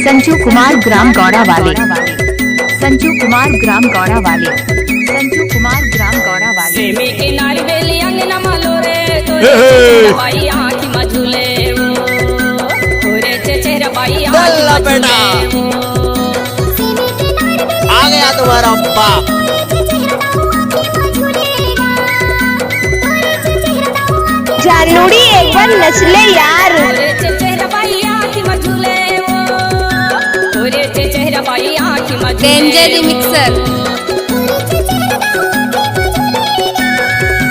संजू कुमार ग्राम गौड़ा वाले, संजू कुमार ग्राम गौड़ा वाले, संजू कुमार ग्राम गौड़ा वाले। सेमी के नारी बेली अंगना मालो रे तोरे भाई आँखी मझुले वो तोरे चेहरा भाई आँखी मझुले वो। आ गया तुम्हारा बाप। जानूड़ी एक बार नच ले यार। तोरे चेहरा भाई आँखी मझुले वो तोरे चेहरा भाई आँखी मझुले। Danger remixer.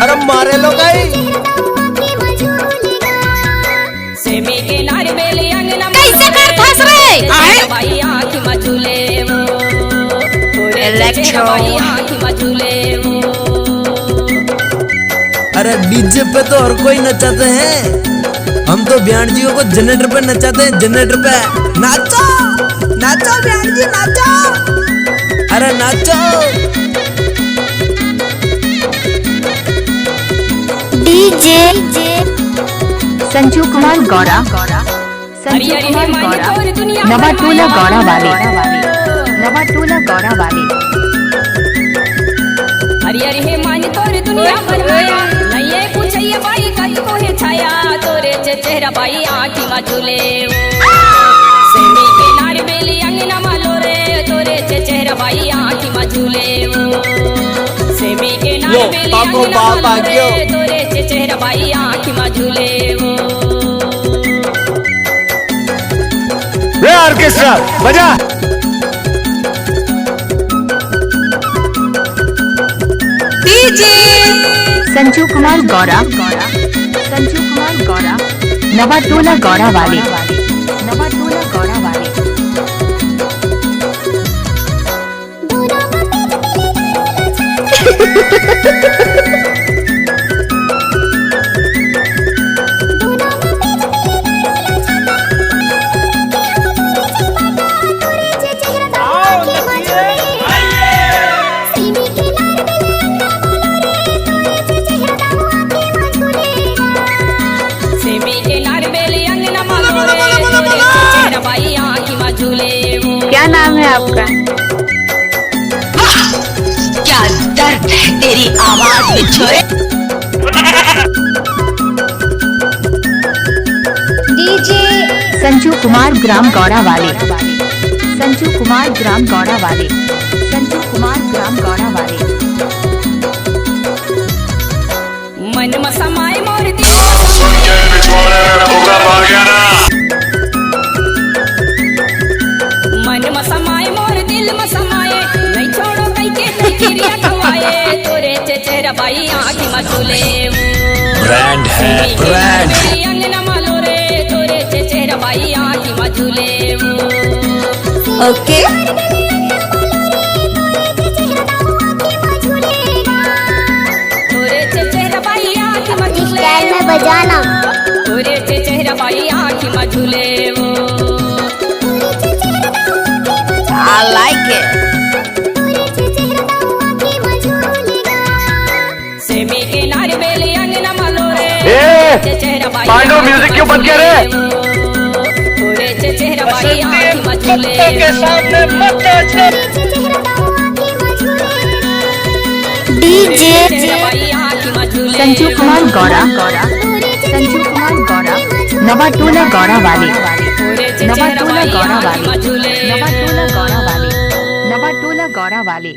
अरे मारे लो गई। सेमी के नारी बेली अंगना कैसे कर फंस रहे भाई आँखी मझुले वो तोरे चेहरा भाई आँखी मझुले वो। अरे डीजे पे तो हर कोई नचाते हैं, हम तो ब्यांड जी को जनरेटर पे नचाते हैं। जनरेटर पे नाचो नाचो ब्यांड जी नाचो, अरे नाचो। डीजे संजू कुमार गौड़ा, संजू कुमार गौड़ा, नवाटोला गौड़ा वाले, नवाटोला गौड़ा वाले। हरी हरी हे मान तोरे दुनिया बनवाया नहीं ये कुछ ये भाई कत को है छाया तोरे चेहरा भाई आँखी मझुले सेमी के नारी बेली अंगना मालो रे तोरे चेहरा भाई आँखी मझुले सेमी के नारी बेली अंगना मालो रे तोरे चेहरा भाई आँखी मझुले रे ऑर्केस्ट्रा बजा। संजू कुमार गौड़ा, संजू कुमार गौड़ा, नवाटोला गौड़ा वाले, नवाटोला गौड़ा वाले। क्या नाम है आपका? क्या दर्द है तेरी आवाज में छोरे। डीजे संजू कुमार ग्राम गौड़ा वाले, संजू कुमार ग्राम गौड़ा वाले, संजू कुमार ग्राम गौड़ा वाले। मन मसमाए मोर दिल मन मसमाए मोर दिल मसमाए नहीं छोड़ो कई के किरिया खवाए तोरे चेहरा भाई आँखी मझुले ब्रांड है ब्रांड। अंगना मालो रे तोरे चेहरा भाई आँखी मझुले ओके तोरे चेहरा भाई आँखी मझुले में बजाना। तोरे चेहरा भाई आँखी मझुले I like it। सेमी के नारी बेली अंगना मालो रे चेहरा भाई पांडव म्यूजिक क्यों बंद किया रे? तोरे चेहरा भाई आँखी मझुले के सामने मत नाचो। डीजे भाई आँखी मझुले संजू कुमार गौड़ा, संजू कुमार गौड़ा, नवाटोला गौड़ा वाले, नवाटोला गौड़ा वाले, नवाटोला गौड़ा वाले, नवाटोला गौड़ा वाले।